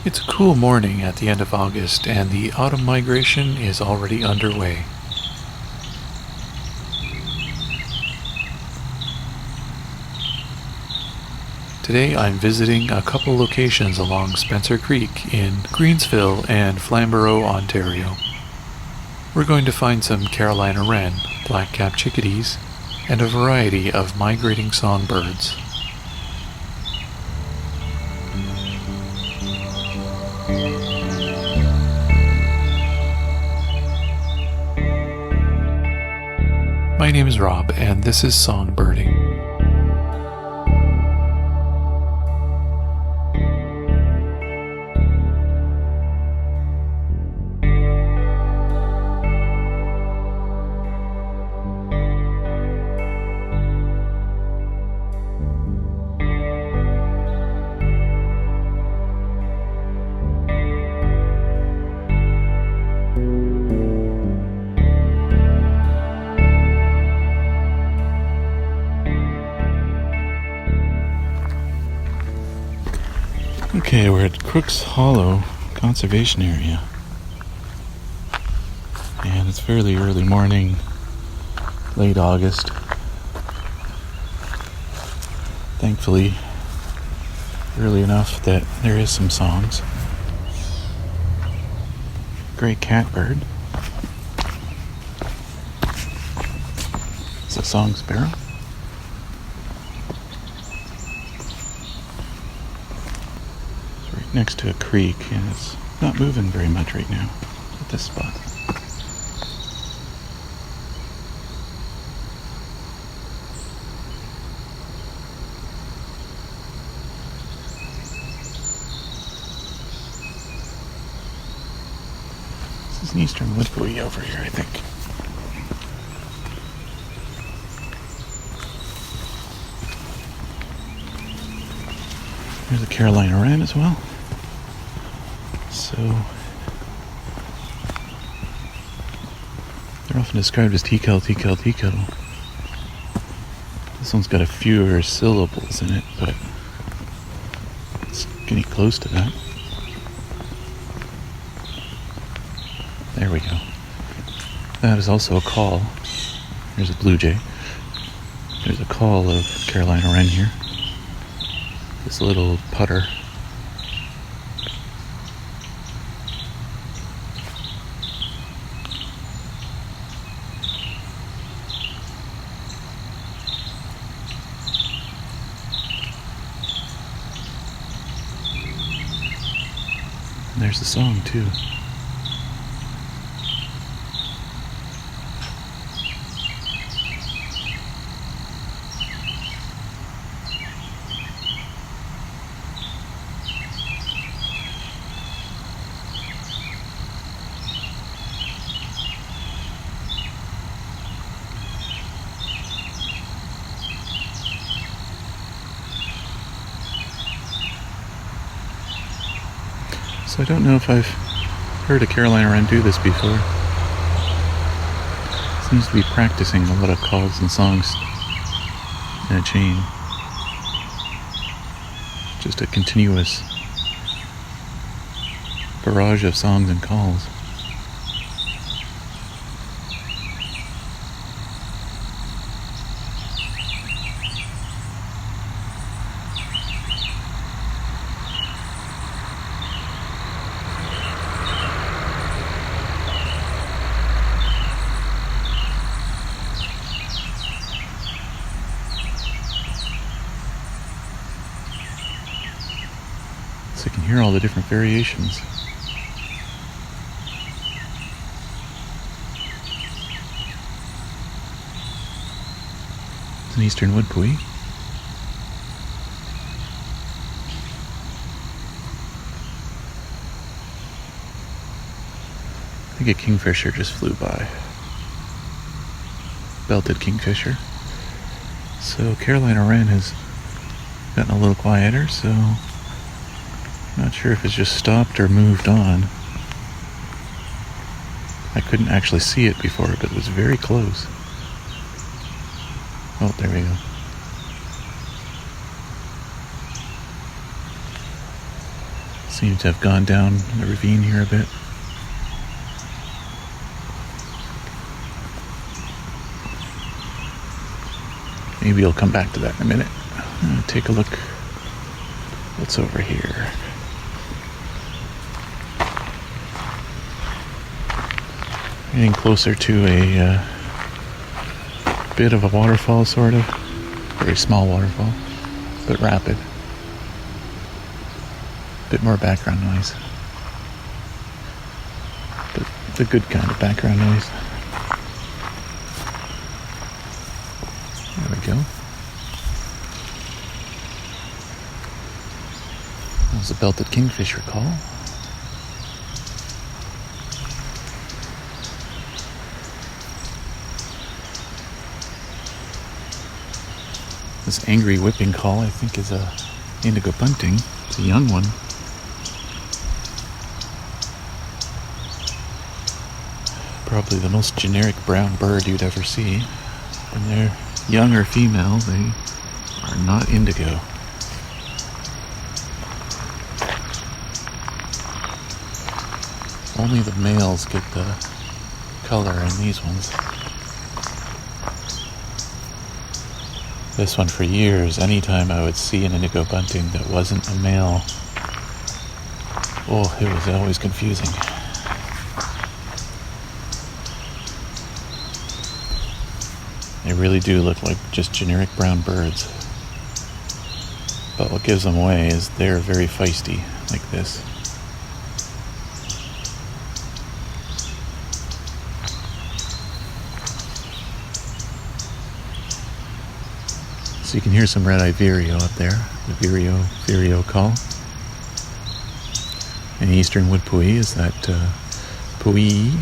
It's a cool morning at the end of August, and the autumn migration is already underway. Today I'm visiting a couple locations along Spencer Creek in Greensville and Flamborough, Ontario. We're going to find some Carolina wren, black-capped chickadees, and a variety of migrating songbirds. My name is Rob, and this is Songbirding. Okay, we're at Crooks Hollow Conservation Area, and it's fairly early morning, late August. Thankfully, early enough that there is some songs. Great catbird. It's a song sparrow. Next to a creek, and it's not moving very much right now at this spot. This is an eastern woodbuoy over here, I think. There's a Carolina wren as well. So, they're often described as teakettle. This one's got a fewer syllables in it, but it's getting close to that. There we go. That is also a call. There's a blue jay. There's a call of Carolina wren here. This little putter. And there's the song, too. So I don't know if I've heard a Carolina wren do this before. Seems to be practicing a lot of calls and songs in a chain. Just a continuous barrage of songs and calls. So you can hear all the different variations. It's an eastern woodbuoy. I think a kingfisher just flew by. Belted kingfisher. So Carolina wren has gotten a little quieter, so I'm not sure if it's just stopped or moved on. I couldn't actually see it before, but it was very close. Oh, there we go. seem to have gone down the ravine here a bit. Maybe I'll come back to that in a minute. Take a look what's over here. Getting closer to a bit of a waterfall, sort of. Very small waterfall, but rapid. Bit more background noise. But the good kind of background noise. There we go. That was a belted kingfisher call. This angry whipping call, I think, is a indigo bunting. It's a young one. Probably the most generic brown bird you'd ever see. When they're young or female, they are not indigo. Only the males get the color in these ones. This one, for years, anytime I would see an indigo bunting that wasn't a male, oh, it was always confusing. They really do look like just generic brown birds. But what gives them away is they're very feisty, like this. So you can hear some red-eyed vireo up there, the vireo call. And the eastern wood pewee is that pewee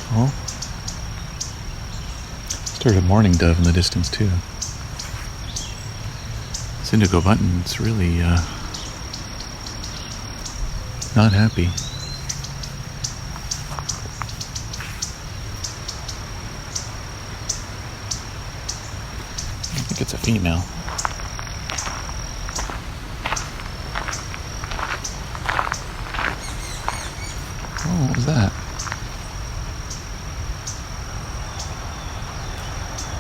call. There's a mourning dove in the distance too. This indigo bunting's really not happy. I think it's a female. Oh, what was that?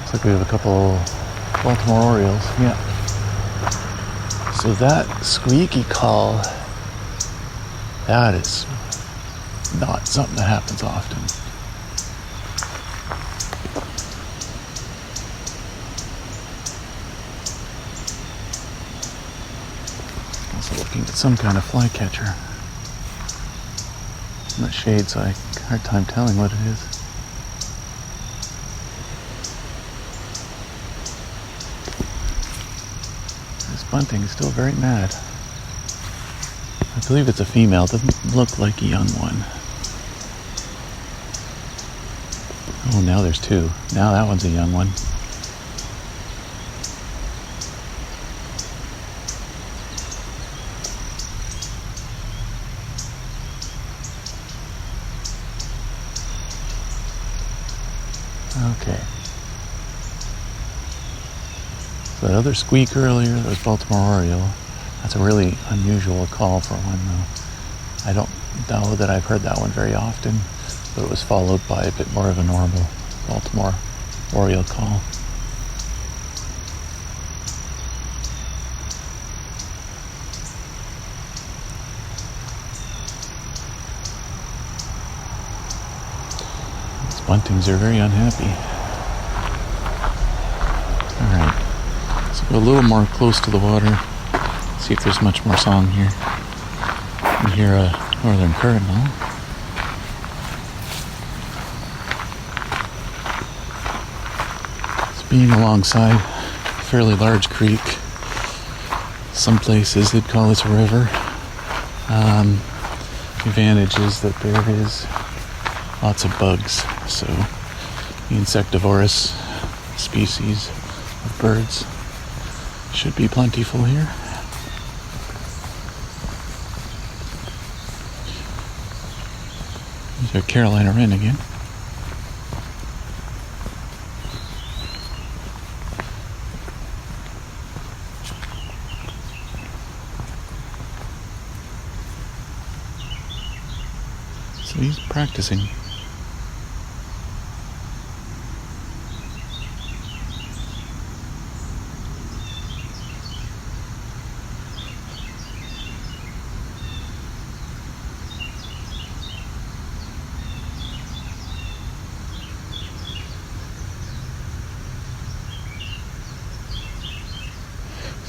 Looks like we have a couple Baltimore Orioles. Yeah. So that squeaky call, that is not something that happens often. Also looking at some kind of flycatcher. In the shade, so I have a hard time telling what it is. This bunting is still very mad. I believe it's a female. It doesn't look like a young one. Oh, now there's two. Now that one's a young one. Okay. So that other squeak earlier, that was Baltimore Oriole. That's a really unusual call for one, though. I don't know that I've heard that one very often, but it was followed by a bit more of a normal Baltimore Oriole call. These buntings are very unhappy. Alright, so go a little more close to the water, see if there's much more song here. You can hear a northern cardinal. It's being alongside a fairly large creek. Some places they'd call this a river. The advantage is that there is lots of bugs, so the insectivorous species of birds should be plentiful here. There's a Carolina wren again. he's practicing.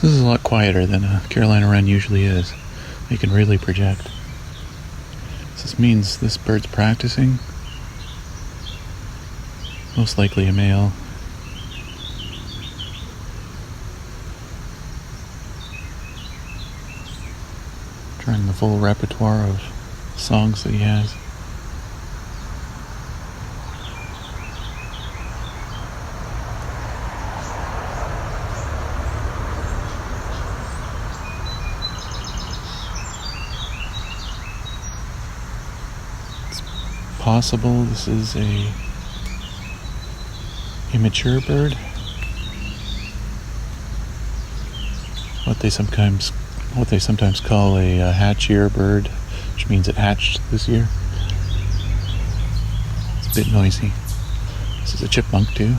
This is a lot quieter than a Carolina wren usually is. They can really project. This means this bird's practicing. Most likely a male. Trying the full repertoire of songs that he has. Possible this is a immature bird. What they sometimes call a hatch year bird, which means it hatched this year. It's a bit noisy. This is a chipmunk too.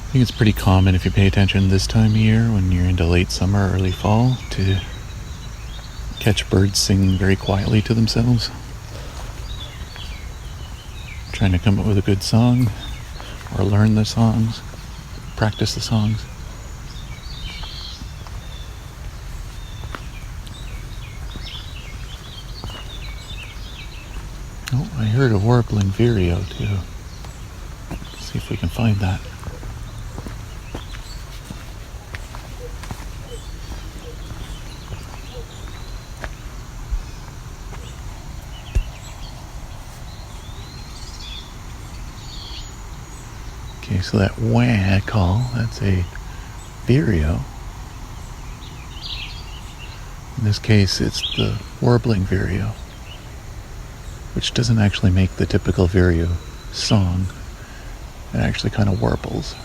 I think it's pretty common if you pay attention this time of year when you're into late summer, early fall, to catch birds singing very quietly to themselves. Trying to come up with a good song, or learn the songs, practice the songs. Oh, I heard a warbling vireo too. Let's see if we can find that. Okay, so that wah call, that's a vireo. In this case, it's the warbling vireo, which doesn't actually make the typical vireo song. It actually kind of warbles.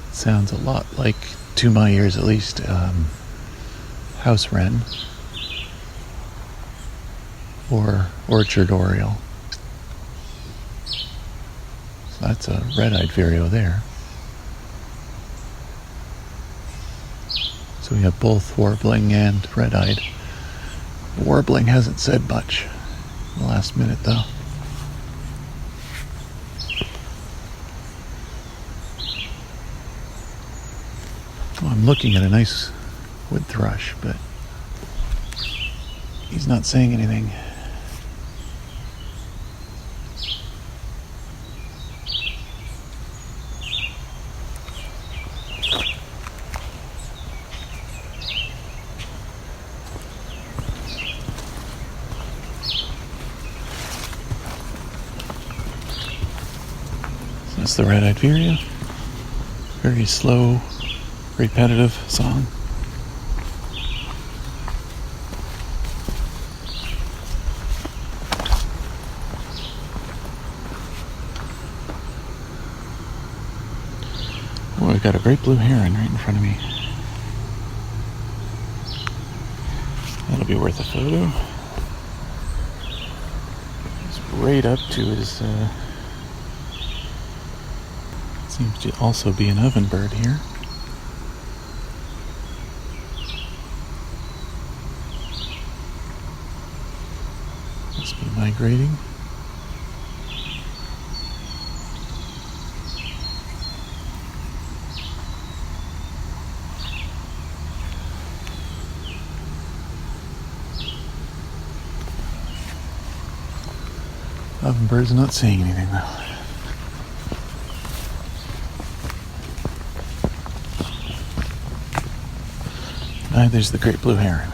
It sounds a lot like, to my ears at least, house wren or orchard oriole. That's a red-eyed vireo there. So we have both warbling and red-eyed. Warbling hasn't said much in the last minute though. Oh, I'm looking at a nice wood thrush, but he's not saying anything. That's the red-eyed vireo. Very slow, repetitive song. Oh, I've got a great blue heron right in front of me. That'll be worth a photo. It's right up to his seems to also be an oven bird here. Must be migrating. Oven bird's not saying anything though. There's the great blue heron.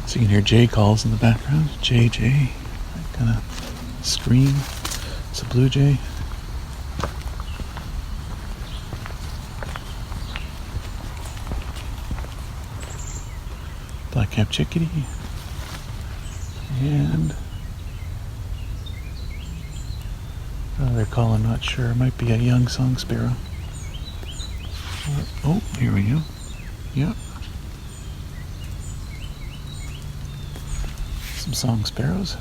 So you can hear jay calls in the background. Jay, that kind of scream. It's a blue jay. Black-capped chickadee. And oh, they're calling, not sure. It might be a young song sparrow. Oh, here we go. Yep. Some song sparrows.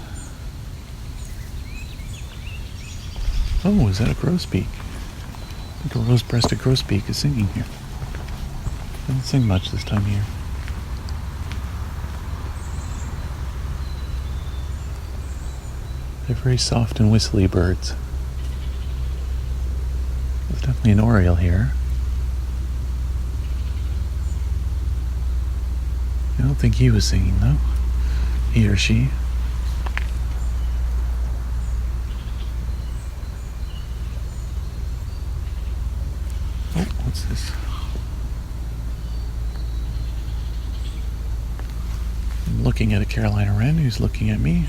Oh, is that a grosbeak? I think a rose-breasted grosbeak is singing here. Doesn't sing much this time of year. They're very soft and whistly birds. There's definitely an oriole here. I don't think he was singing though. He or she. Oh, what's this? I'm looking at a Carolina wren who's looking at me.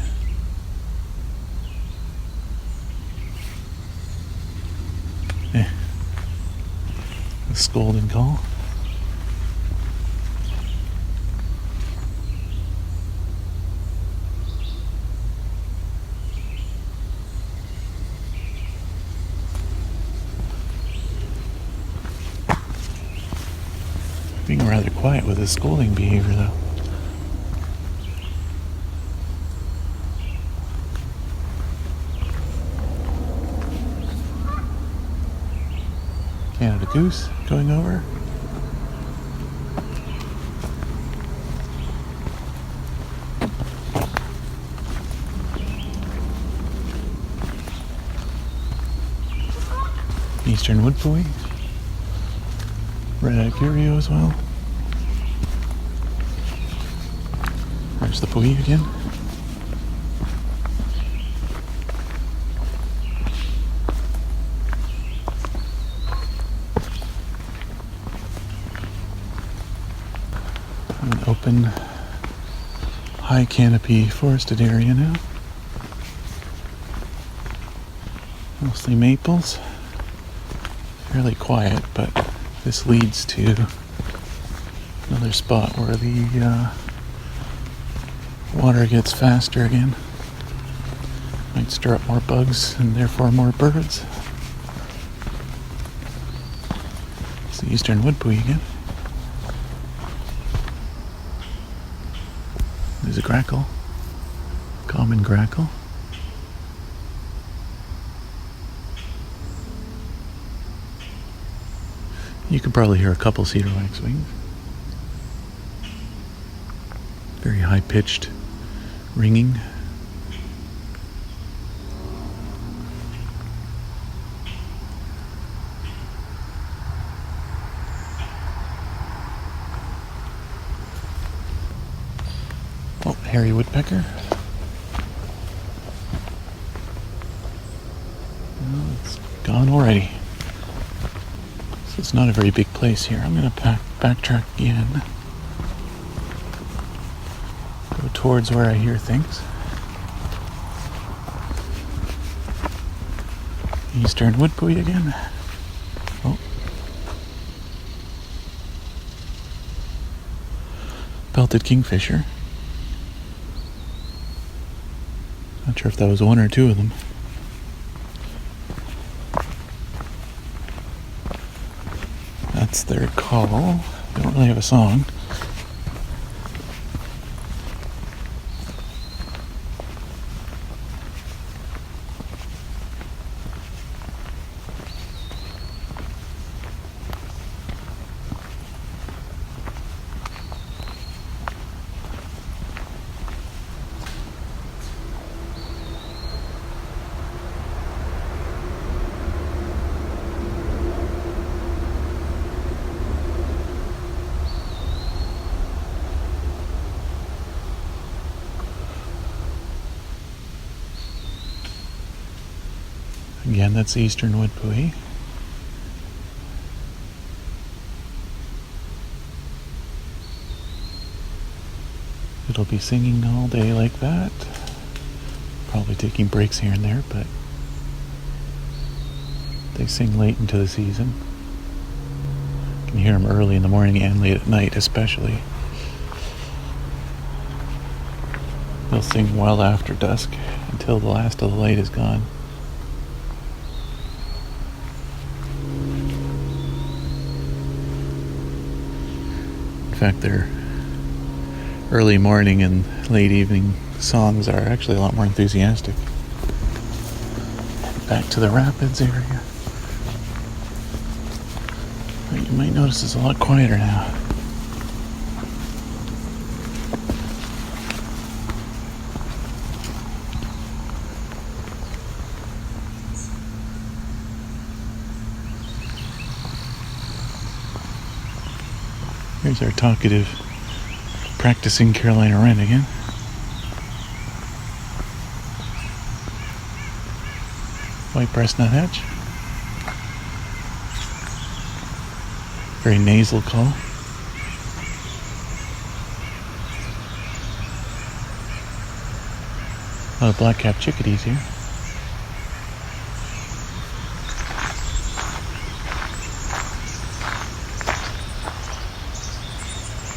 A scolding call. Being rather quiet with his scolding behavior though. Canada goose going over. Eastern woodbuoy. Red-eyed vireo as well. There's the buoy again. An open, high canopy forested area now. Mostly maples. Fairly quiet, but this leads to another spot where the water gets faster again. Might stir up more bugs and therefore more birds. It's the eastern woodbuoy again. There's a grackle, common grackle. You can probably hear a couple cedar waxwings. Very high-pitched ringing. Oh, hairy woodpecker. Oh, it's gone already. So it's not a very big place here. I'm going to backtrack again. Go towards where I hear things. Eastern woodbuoy again. Oh. Belted kingfisher. Not sure if that was one or two of them. That's their call. They don't really have a song. Again, that's the eastern woodbuoy. It'll be singing all day like that. Probably taking breaks here and there, but they sing late into the season. You can hear them early in the morning and late at night especially. They'll They'll sing well after dusk, until the last of the light is gone. In fact, their early morning and late evening songs are actually a lot more enthusiastic. Back to the rapids area. But you might notice it's a lot quieter now. Here's our talkative, practicing Carolina wren again. White-breast nuthatch. Very nasal call. A lot of black-capped chickadees here.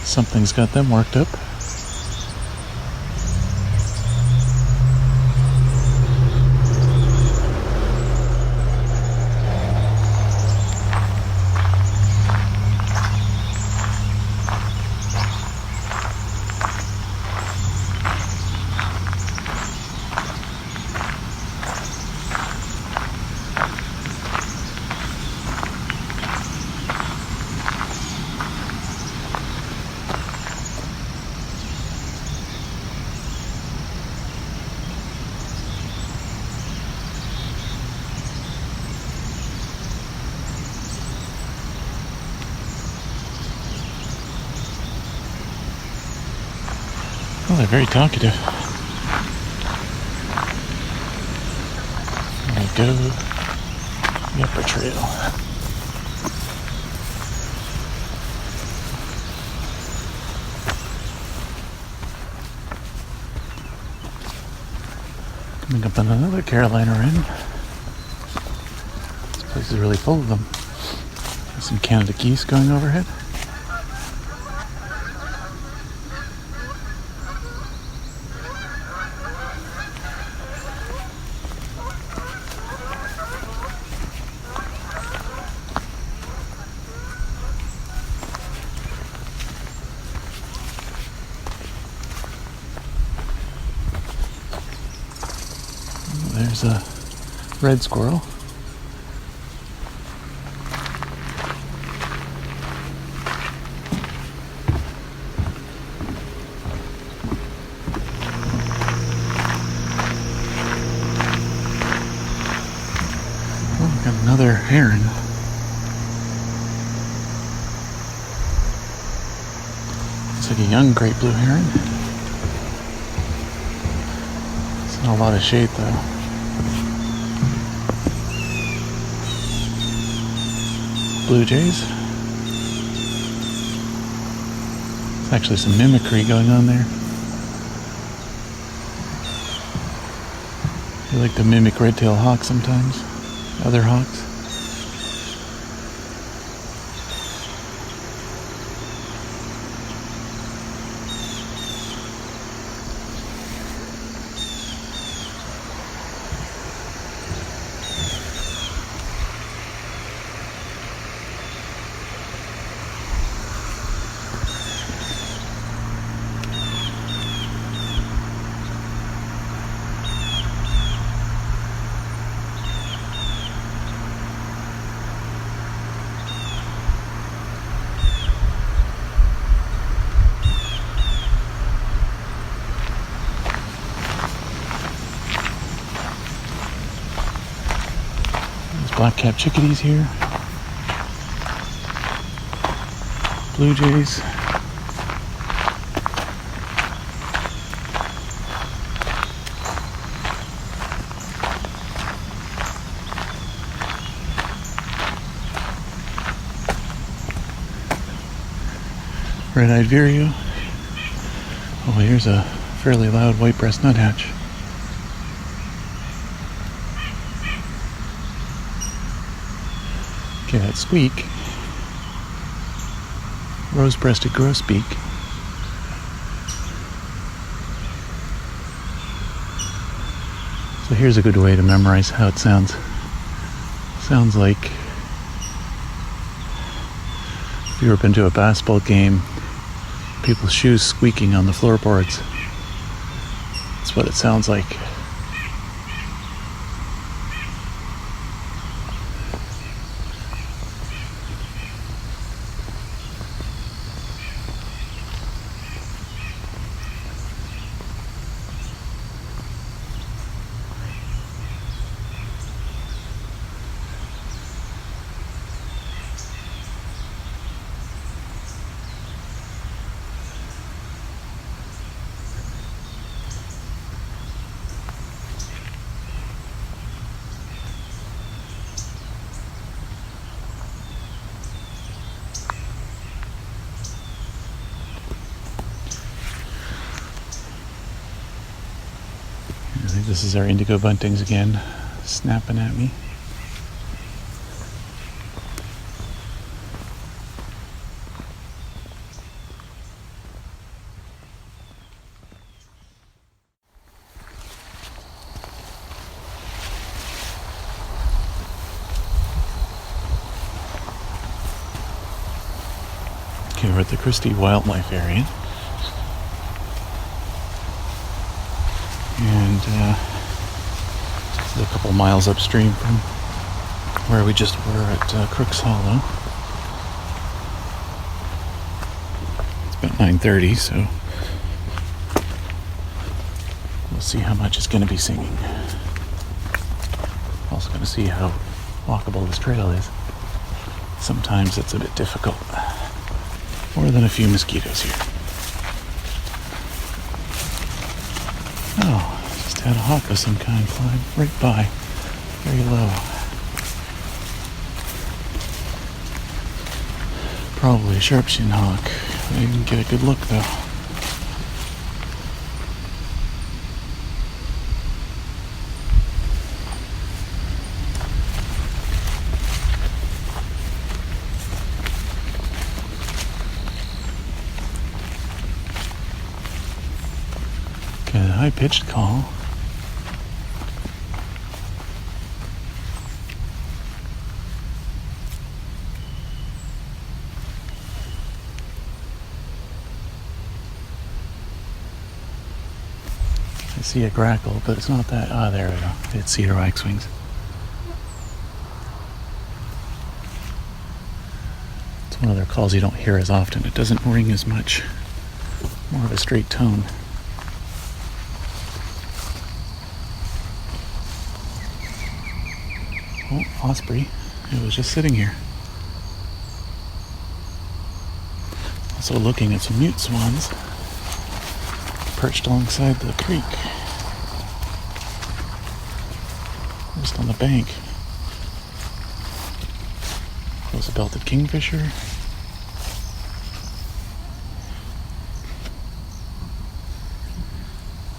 Something's got them worked up. Well, they're very talkative. I'm gonna go the upper trail. Coming up on another Carolina wren. This place is really full of them. There's some Canada geese going overhead. There's a red squirrel. Oh, we got another heron. It's like a young great blue heron. It's not a lot of shade though. Blue jays. There's actually some mimicry going on there. They like to mimic red-tailed hawks sometimes, other hawks. Black-capped chickadees here. Blue jays. Red-eyed vireo. Oh, here's a fairly loud white-breast nuthatch. Okay, that squeak. Rose-breasted grosbeak. So here's a good way to memorize how it sounds. Sounds like if you've ever been to a basketball game, people's shoes squeaking on the floorboards. That's what it sounds like. I think this is our indigo buntings again, snapping at me. Okay, we're at the Christie Wildlife Area. And this is a couple miles upstream from where we just were at Crooks Hollow. It's about 9:30, so we'll see how much it's going to be singing. Also going to see how walkable this trail is. Sometimes it's a bit difficult. More than a few mosquitoes here. Oh, just had a hawk of some kind flying right by, very low. Probably a sharp-shinned hawk. I didn't get a good look though. Okay, a high-pitched call. I see a grackle, but it's not that. Ah, there we go. It's cedar waxwings. It's one of their calls you don't hear as often. It doesn't ring as much. More of a straight tone. Oh, osprey. It was just sitting here. Also looking at some mute swans perched alongside the creek. Just on the bank. There's a belted kingfisher.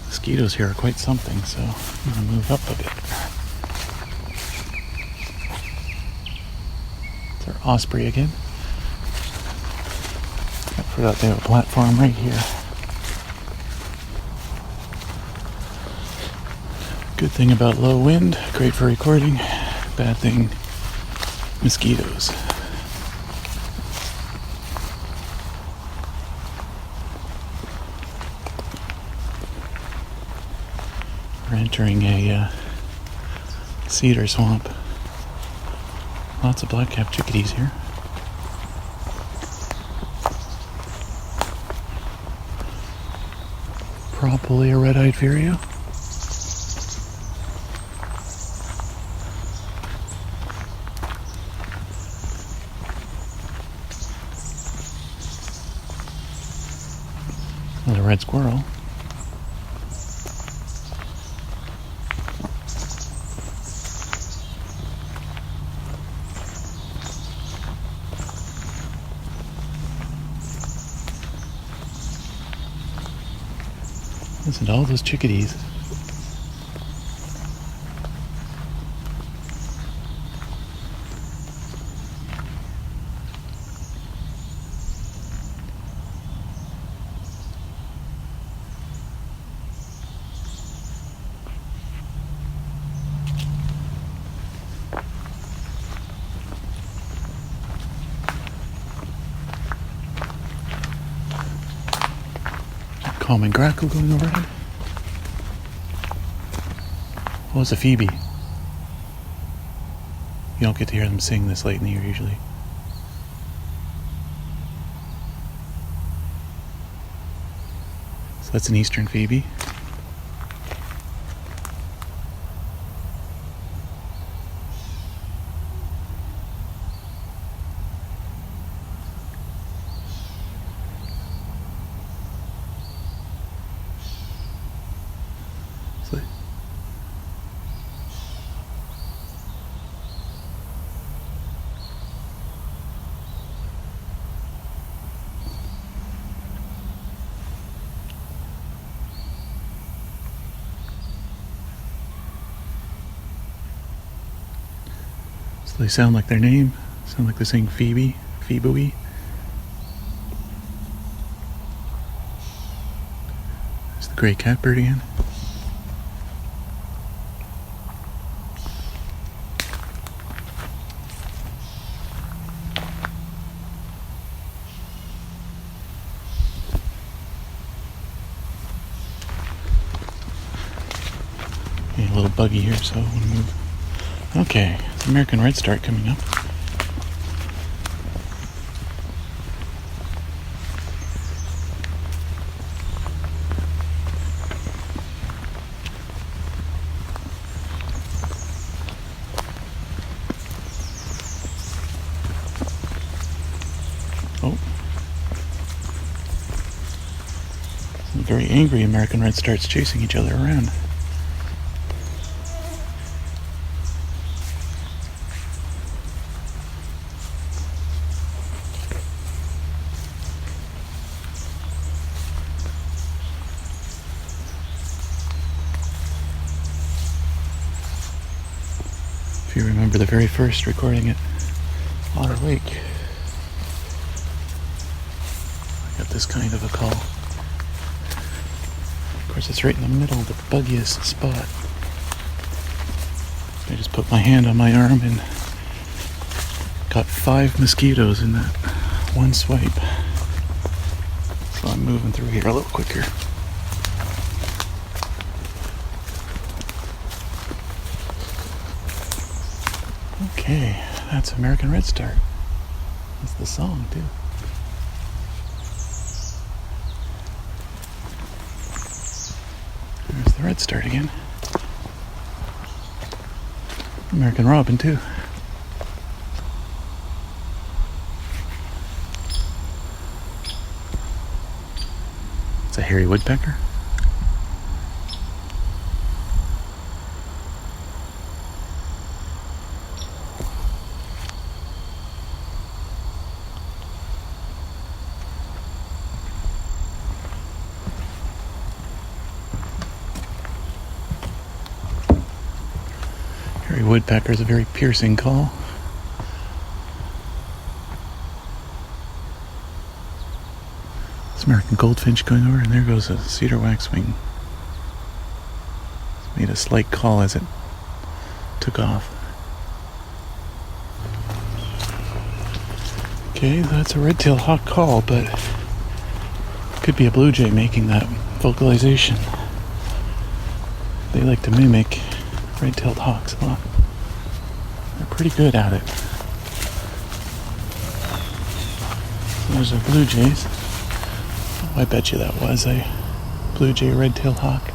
Mosquitoes here are quite something, so I'm going to move up a bit. It's our osprey again. I forgot they have a platform right here. Good thing about low wind, great for recording. Bad thing, mosquitoes. We're entering a cedar swamp. Lots of black-capped chickadees here. Probably a red-eyed vireo. Another red squirrel. Listen to all those chickadees. common grackle going overhead. Oh, it's a phoebe. You don't get to hear them sing this late in the year usually. So that's an eastern phoebe. So they sound like their name, sound like they're saying Phoebe, Phoebe. There's the gray catbird again. Okay, a little buggy here, so I want to move. Okay, it's American redstart coming up. Oh. Some very angry American redstarts chasing each other around. If you remember the very first recording at Otter Lake, I got this kind of a call. Of course, it's right in the middle of the buggiest spot. I just put my hand on my arm and got 5 mosquitoes in that one swipe. So I'm moving through here a little quicker. Okay, that's American Redstart. That's the song, too. There's the Redstart again. American Robin, too. It's a hairy woodpecker. Hairy woodpecker is a very piercing call. It's American goldfinch going over, and there goes a cedar waxwing. It's made a slight call as it took off. Okay, that's a red-tailed hawk call, but could be a blue jay making that vocalization. They like to mimic red-tailed hawks a lot. They're pretty good at it. So there's our blue jays. Oh, I bet you that was a blue jay red-tailed hawk.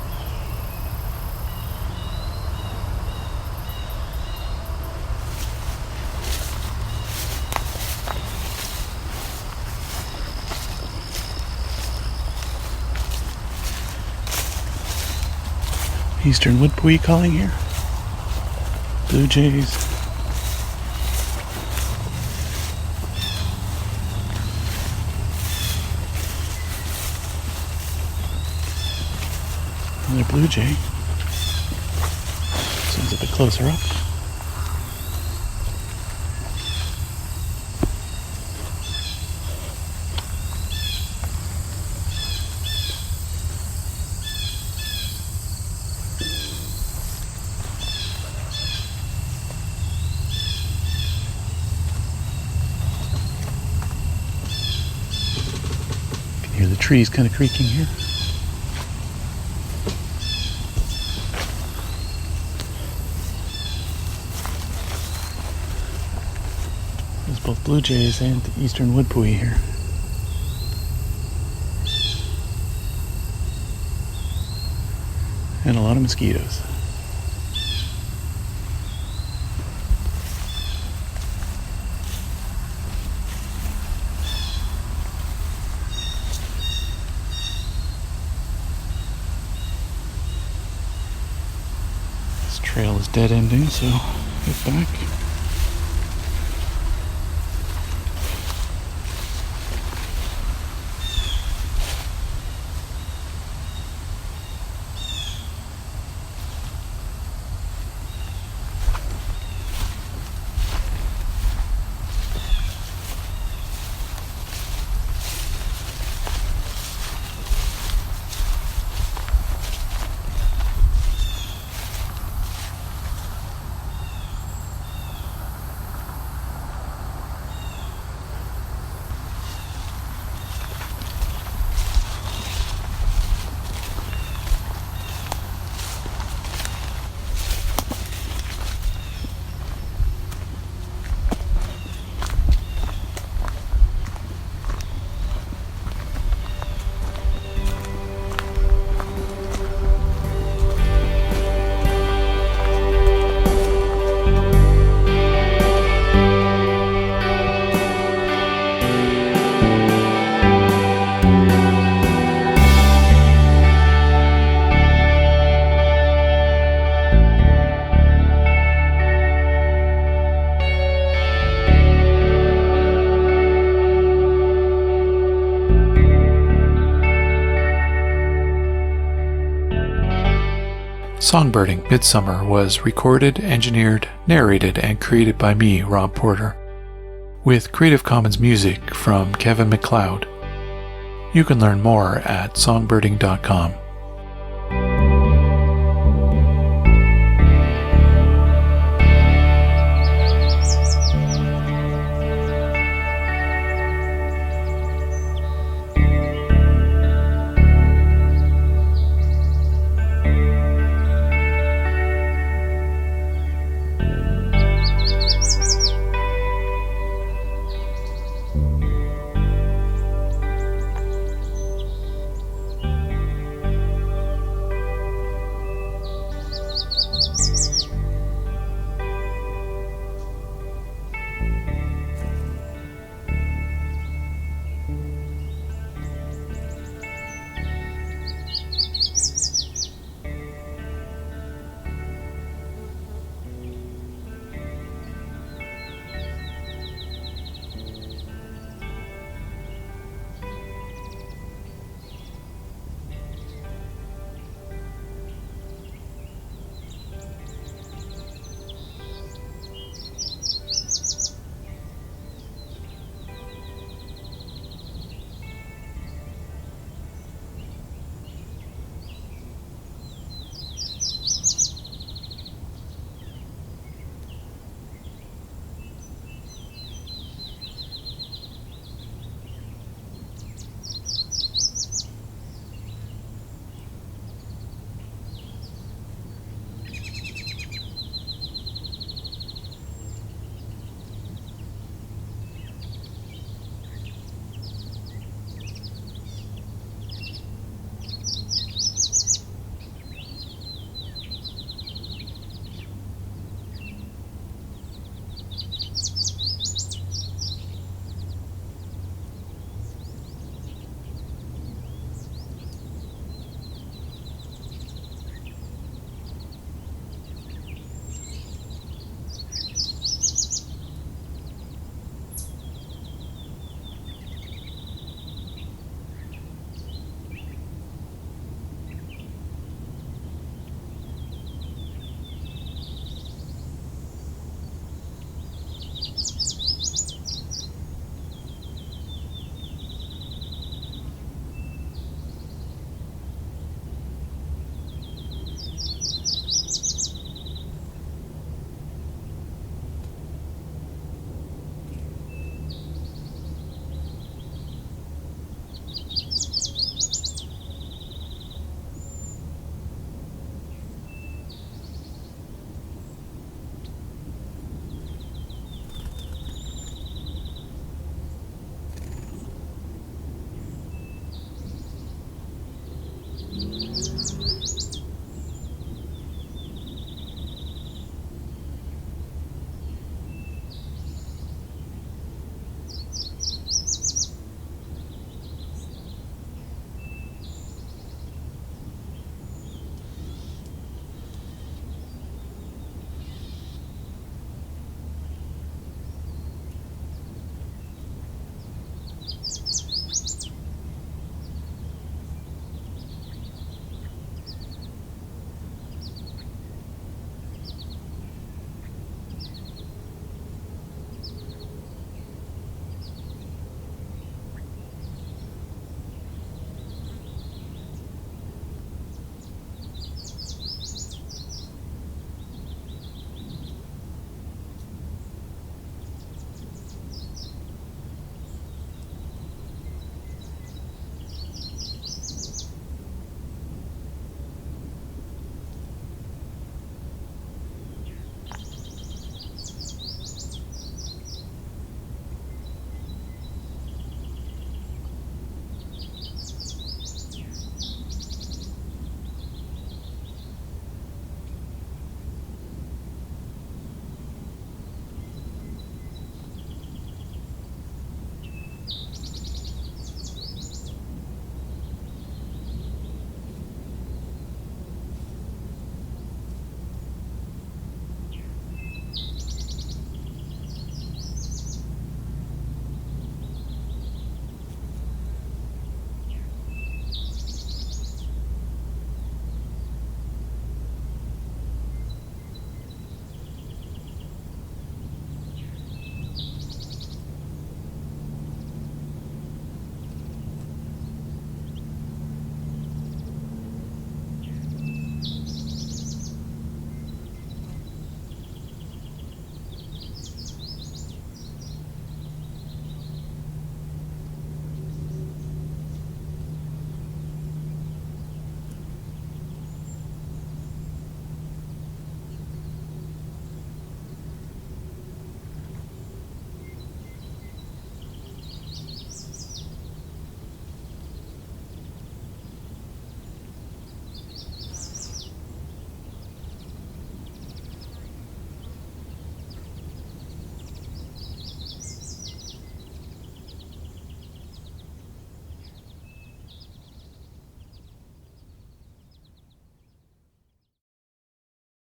Eastern woodpui calling here. Blue jays. Another blue jay. This one's a bit closer up. You can hear the trees kind of creaking here. both blue jays and eastern woodpewee here. And a lot of mosquitoes. This trail is dead ending, so get back. Songbirding Midsummer was recorded, engineered, narrated, and created by me, Rob Porter, with Creative Commons music from Kevin MacLeod. You can learn more at songbirding.com.